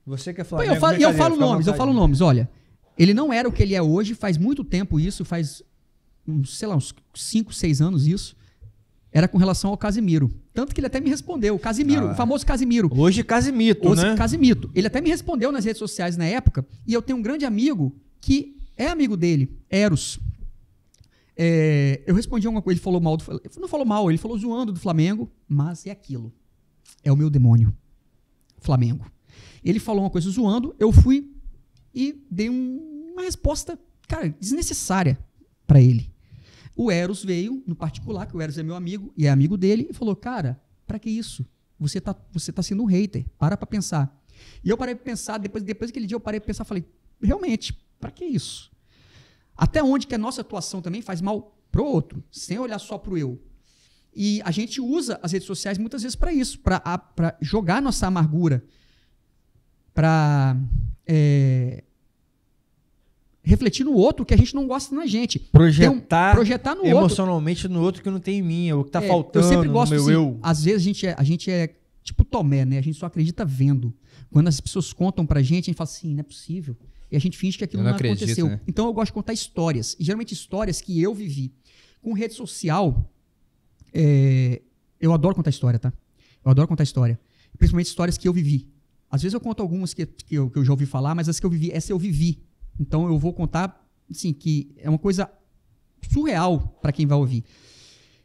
Você que é Flamengo. Eu falo nomes, olha. Ele não era o que ele é hoje, faz muito tempo isso, faz, sei lá, uns 5, 6 anos isso. Era com relação ao Casimiro. Tanto que ele até me respondeu. O Casimiro, o famoso Casimiro. Hoje Casimito, né? Casimito. Ele até me respondeu nas redes sociais na época. E eu tenho um grande amigo que é amigo dele, Eros. Eu respondi alguma coisa, ele falou mal. Não falou mal, ele falou zoando do Flamengo. Mas é aquilo. É o meu demônio. Flamengo. Ele falou uma coisa zoando, eu fui e dei uma resposta, cara, desnecessária para ele. O Eros veio, no particular, que o Eros é meu amigo e é amigo dele, e falou, cara, pra que isso? Você tá sendo um hater, para pra pensar. E eu parei pra pensar, depois daquele dia eu parei pra pensar, falei, realmente, pra que isso? Até onde que a nossa atuação também faz mal pro outro, sem olhar só pro eu. E a gente usa as redes sociais muitas vezes para isso, para jogar nossa amargura, para refletir no outro que a gente não gosta na gente. Projetar no emocionalmente outro. No outro que não tem em mim, é o que tá faltando eu sempre gosto, no meu assim, eu. Às vezes a gente é tipo Tomé, né? A gente só acredita vendo. Quando as pessoas contam pra gente, a gente fala assim, não é possível. E a gente finge que aquilo não aconteceu. Né? Então eu gosto de contar histórias. E geralmente histórias que eu vivi. Com rede social, eu adoro contar história, tá? Eu adoro contar história. Principalmente histórias que eu vivi. Às vezes eu conto algumas que eu já ouvi falar, mas as que eu vivi, essa eu vivi. Então eu vou contar, assim, que é uma coisa surreal para quem vai ouvir.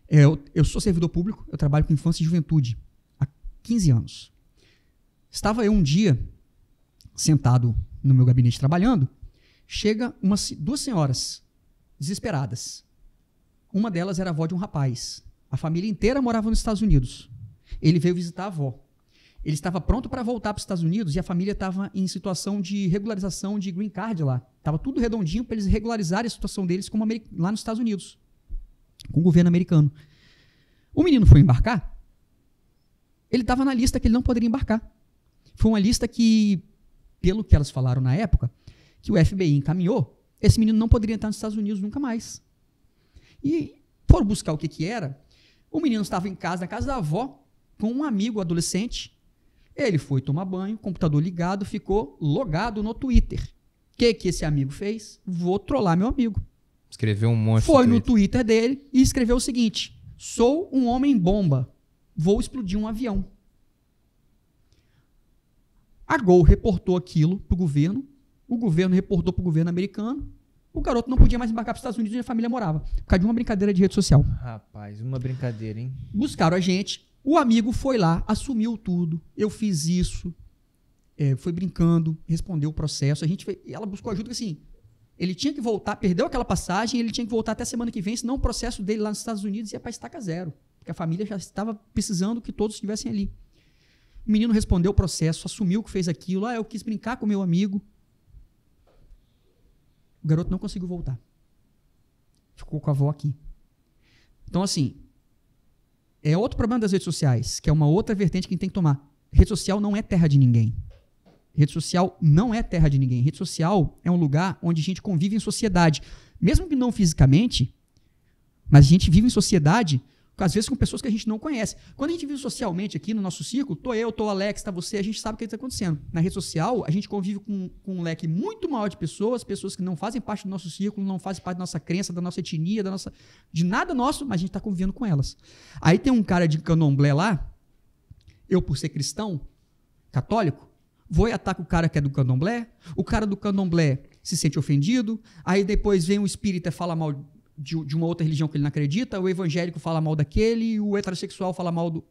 Eu sou servidor público, eu trabalho com infância e juventude há 15 anos. Estava eu um dia sentado no meu gabinete trabalhando, chega 2 senhoras desesperadas. Uma delas era a avó de um rapaz. A família inteira morava nos Estados Unidos. Ele veio visitar a avó. Ele estava pronto para voltar para os Estados Unidos e a família estava em situação de regularização de green card lá. Estava tudo redondinho para eles regularizarem a situação deles como lá nos Estados Unidos, com o governo americano. O menino foi embarcar, ele estava na lista que ele não poderia embarcar. Foi uma lista que, pelo que elas falaram na época, que o FBI encaminhou, esse menino não poderia entrar nos Estados Unidos nunca mais. E foram buscar o que era. O menino estava em casa, na casa da avó, com um amigo adolescente. Ele foi tomar banho, computador ligado, ficou logado no Twitter. O que esse amigo fez? Vou trollar meu amigo. Escreveu um monte. Foi no Twitter dele e escreveu o seguinte: sou um homem bomba, vou explodir um avião. A Gol reportou aquilo para o governo reportou para o governo americano, o garoto não podia mais embarcar para os Estados Unidos onde a família morava, por causa de uma brincadeira de rede social. Rapaz, uma brincadeira, hein? Buscaram a gente, o amigo foi lá, assumiu tudo, eu fiz isso, foi brincando, respondeu o processo, ela buscou ajuda, assim, ele tinha que voltar, perdeu aquela passagem, ele tinha que voltar até semana que vem, senão o processo dele lá nos Estados Unidos ia para estaca zero, porque a família já estava precisando que todos estivessem ali. O menino respondeu o processo, assumiu que fez aquilo, eu quis brincar com meu amigo. O garoto não conseguiu voltar. Ficou com a avó aqui. Então, assim, é outro problema das redes sociais, que é uma outra vertente que a gente tem que tomar. Rede social não é terra de ninguém. Rede social não é terra de ninguém. Rede social é um lugar onde a gente convive em sociedade. Mesmo que não fisicamente, mas a gente vive em sociedade, às vezes com pessoas que a gente não conhece. Quando a gente vive socialmente aqui no nosso círculo, tô eu, tô o Alex, tá você, a gente sabe o que está acontecendo. Na rede social, a gente convive com um leque muito maior de pessoas que não fazem parte do nosso círculo, não fazem parte da nossa crença, da nossa etnia, de nada nosso, mas a gente está convivendo com elas. Aí tem um cara de candomblé lá, eu por ser cristão, católico, vou e ataco o cara que é do candomblé, o cara do candomblé se sente ofendido, aí depois vem um espírita e fala mal de uma outra religião que ele não acredita, o evangélico fala mal daquele, o heterossexual fala mal do...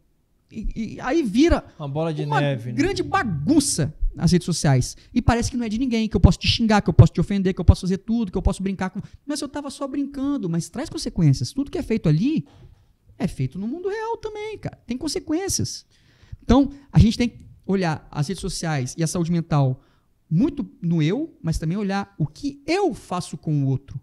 E aí vira uma bola de uma neve, grande bagunça nas redes sociais. E parece que não é de ninguém, que eu posso te xingar, que eu posso te ofender, que eu posso fazer tudo, que eu posso brincar com... Mas eu estava só brincando, mas traz consequências. Tudo que é feito ali é feito no mundo real também, cara. Tem consequências. Então, a gente tem que olhar as redes sociais e a saúde mental muito no eu, mas também olhar o que eu faço com o outro.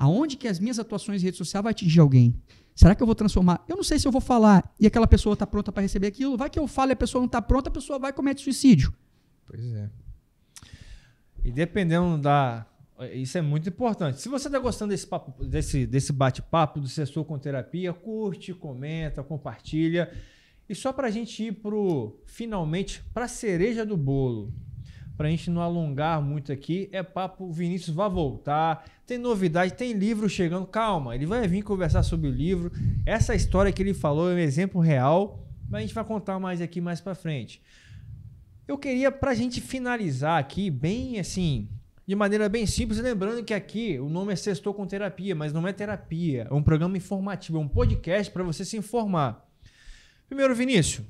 Aonde que as minhas atuações em rede social vai atingir alguém? Será que eu vou transformar? Eu não sei se eu vou falar e aquela pessoa está pronta para receber aquilo. Vai que eu falo e a pessoa não está pronta, a pessoa vai e comete suicídio. Pois é. E dependendo da... Isso é muito importante. Se você está gostando desse bate-papo do Sextou com Terapia, curte, comenta, compartilha. E só para a gente ir finalmente para a cereja do bolo, para a gente não alongar muito aqui, o Vinícius vai voltar, tem novidade, tem livro chegando, calma, ele vai vir conversar sobre o livro, essa história que ele falou é um exemplo real, mas a gente vai contar mais aqui mais para frente. Eu queria, para a gente finalizar aqui, bem assim, de maneira bem simples, lembrando que aqui o nome é Sextou com Terapia, mas não é terapia, é um programa informativo, é um podcast para você se informar. Primeiro, Vinícius,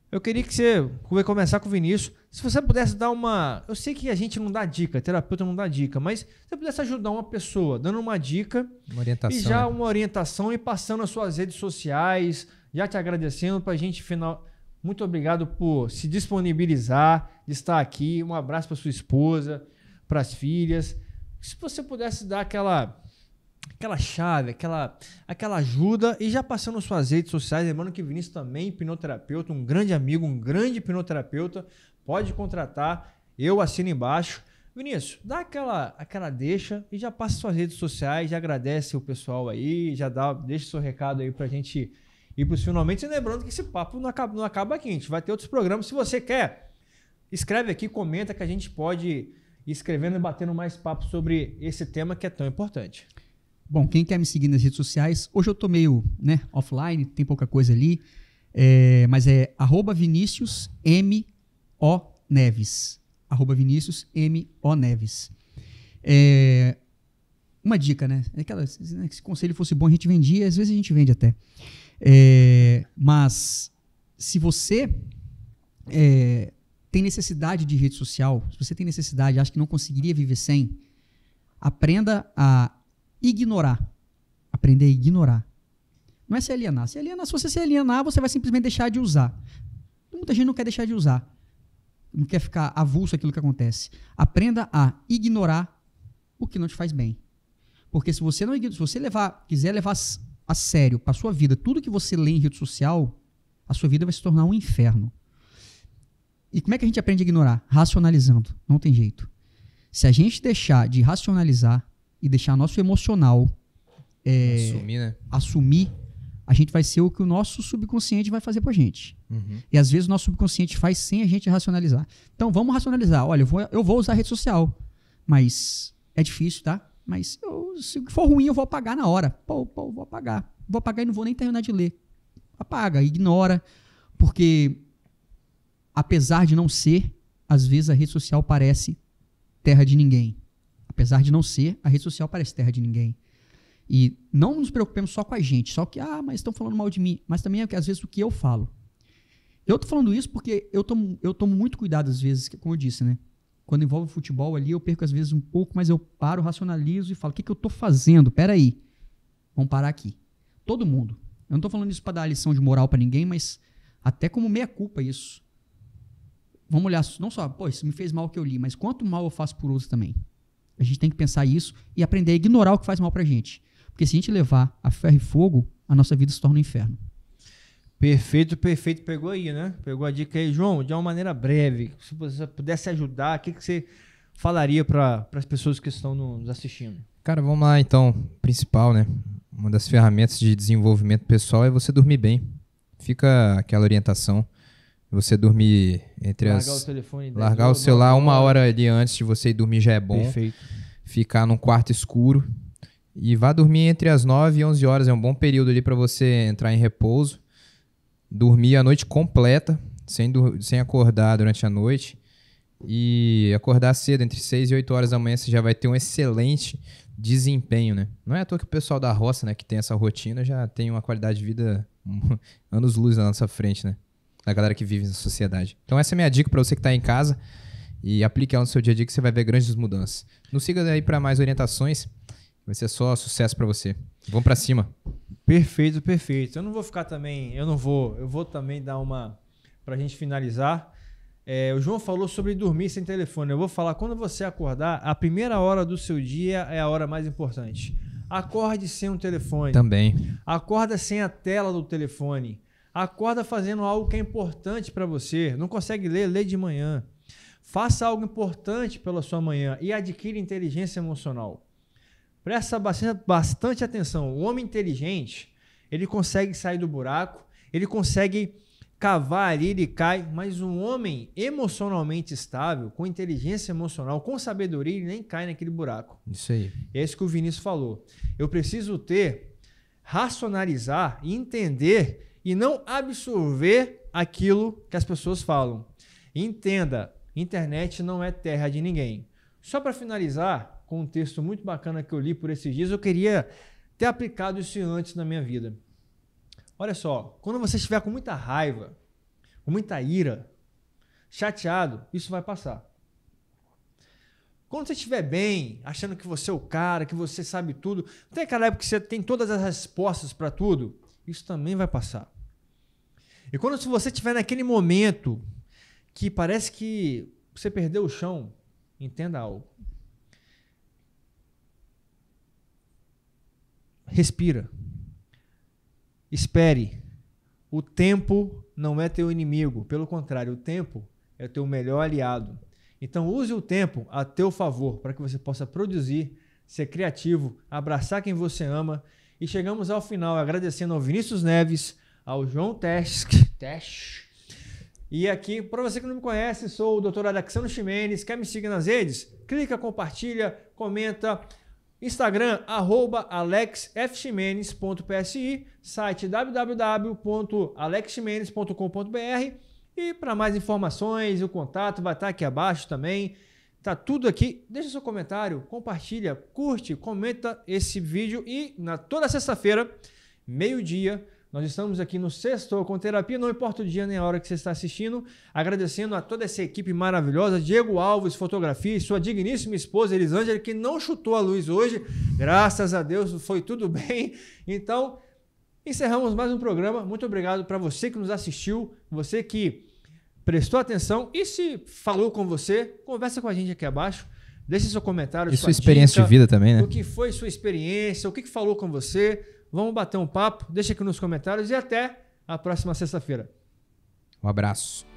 eu queria que você vai começar com o Vinícius. Se você pudesse dar uma... Eu sei que a gente não dá dica, terapeuta não dá dica, mas se você pudesse ajudar uma pessoa dando uma dica, uma orientação, e já uma orientação e passando as suas redes sociais, já te agradecendo para a gente final. Muito obrigado por se disponibilizar, de estar aqui. Um abraço para sua esposa, para as filhas. Se você pudesse dar aquela chave, aquela ajuda e já passando suas redes sociais, lembrando que o Vinícius também é hipnoterapeuta, um grande amigo, um grande hipnoterapeuta, pode contratar, eu assino embaixo. Vinícius, dá aquela deixa e já passa suas redes sociais, já agradece o pessoal aí, deixa seu recado aí pra gente ir pros finalmente, e lembrando que esse papo não acaba aqui, a gente vai ter outros programas, se você quer, escreve aqui, comenta que a gente pode ir escrevendo e batendo mais papo sobre esse tema que é tão importante. Bom, quem quer me seguir nas redes sociais, hoje eu tô meio offline, tem pouca coisa ali, mas é @ViniciusMONeves. @ViniciusMONeves. Uma dica, né? Se esse conselho fosse bom, a gente vendia, às vezes a gente vende até. Mas se você tem necessidade de rede social, se você tem necessidade, acha que não conseguiria viver sem, aprenda a ignorar. Aprender a ignorar. Não é se alienar. Se você se alienar, você vai simplesmente deixar de usar. Muita gente não quer deixar de usar. Não quer ficar avulso aquilo que acontece. Aprenda a ignorar o que não te faz bem. Porque se você quiser levar a sério para sua vida tudo que você lê em rede social, a sua vida vai se tornar um inferno. E como é que a gente aprende a ignorar? Racionalizando. Não tem jeito. Se a gente deixar de racionalizar e deixar nosso emocional assumir, a gente vai ser o que o nosso subconsciente vai fazer pra gente. E às vezes o nosso subconsciente faz sem a gente racionalizar. Então vamos racionalizar. Olha, eu vou usar a rede social, mas é difícil, tá? Mas se for ruim, eu vou apagar na hora. Vou apagar. Vou apagar e não vou nem terminar de ler. Apaga, ignora, porque apesar de não ser, às vezes a rede social parece terra de ninguém. Apesar de não ser, a rede social parece terra de ninguém. E não nos preocupemos só com a gente, só que, mas estão falando mal de mim, mas também é às vezes o que eu falo. Eu tô falando isso porque eu tomo muito cuidado às vezes, como eu disse, né? Quando envolve futebol ali, eu perco às vezes um pouco, mas eu paro, racionalizo e falo, o que eu tô fazendo? Peraí, vamos parar aqui. Todo mundo. Eu não tô falando isso para dar lição de moral para ninguém, mas até como meia-culpa isso. Vamos olhar, não só, isso me fez mal o que eu li, mas quanto mal eu faço por outros também. A gente tem que pensar isso e aprender a ignorar o que faz mal pra gente. Porque se a gente levar a ferro e fogo, a nossa vida se torna um inferno. Perfeito. Pegou aí, né? Pegou a dica aí. João, de uma maneira breve, se você pudesse ajudar, o que você falaria para as pessoas que estão nos assistindo? Cara, vamos lá então. Principal, né? Uma das ferramentas de desenvolvimento pessoal é você dormir bem. Fica aquela orientação. Você dormir largar o celular 1 hora ali antes de você ir dormir já é bom. Perfeito. Ficar num quarto escuro. E vá dormir entre as 9 e 11 horas. É um bom período ali para você entrar em repouso. Dormir a noite completa, sem acordar durante a noite. E acordar cedo, entre 6 e 8 horas da manhã, você já vai ter um excelente desempenho, né? Não é à toa que o pessoal da roça, né, que tem essa rotina, já tem uma qualidade de vida anos-luz na nossa frente, né? Da galera que vive na sociedade. Então essa é a minha dica para você que está em casa e aplique ela no seu dia a dia que você vai ver grandes mudanças. Nos siga aí para mais orientações. Vai ser só sucesso para você. Vamos para cima. Perfeito. Eu não vou ficar também, eu vou também dar uma, pra gente finalizar. O João falou sobre dormir sem telefone. Eu vou falar, quando você acordar, a primeira hora do seu dia é a hora mais importante. Acorde sem um telefone. Também. Acorda sem a tela do telefone. Acorda fazendo algo que é importante para você. Não consegue ler, lê de manhã. Faça algo importante pela sua manhã e adquira inteligência emocional. Presta bastante atenção. O homem inteligente, ele consegue sair do buraco, ele consegue cavar ali, ele cai, mas um homem emocionalmente estável, com inteligência emocional, com sabedoria, ele nem cai naquele buraco. Isso aí. É isso que o Vinícius falou. Eu preciso racionalizar, entender e não absorver aquilo que as pessoas falam. Entenda, internet não é terra de ninguém. Só para finalizar, com um texto muito bacana que eu li por esses dias, eu queria ter aplicado isso antes na minha vida. Olha só, quando você estiver com muita raiva, com muita ira, chateado, isso vai passar. Quando você estiver bem, achando que você é o cara, que você sabe tudo, não tem aquela época que você tem todas as respostas para tudo, isso também vai passar. E quando você estiver naquele momento que parece que você perdeu o chão, entenda algo. Respira. Espere. O tempo não é teu inimigo. Pelo contrário, o tempo é teu melhor aliado. Então use o tempo a teu favor para que você possa produzir, ser criativo, abraçar quem você ama. E chegamos ao final agradecendo ao Vinícius Neves, ao João Tesch. E aqui, para você que não me conhece, sou o Dr. Alexandre Ximenes. Quer me seguir nas redes? Clica, compartilha, comenta. Instagram, @alexfximenes.psi, site www.alexximenes.com.br e para mais informações, o contato vai estar aqui abaixo também. Tá tudo aqui. Deixa seu comentário, compartilha, curte, comenta esse vídeo e toda sexta-feira, meio-dia, nós estamos aqui no Sextou com Terapia, não importa o dia nem a hora que você está assistindo, agradecendo a toda essa equipe maravilhosa, Diego Alves, fotografia, e sua digníssima esposa Elisângela, que não chutou a luz hoje, graças a Deus foi tudo bem. Então, Encerramos mais um programa. Muito obrigado para você que nos assistiu, você que prestou atenção e se falou com você, conversa com a gente aqui abaixo. Deixe seu comentário. E sua experiência de vida também, né? O que foi sua experiência, o que falou com você. Vamos bater um papo. Deixa aqui nos comentários e até a próxima sexta-feira. Um abraço.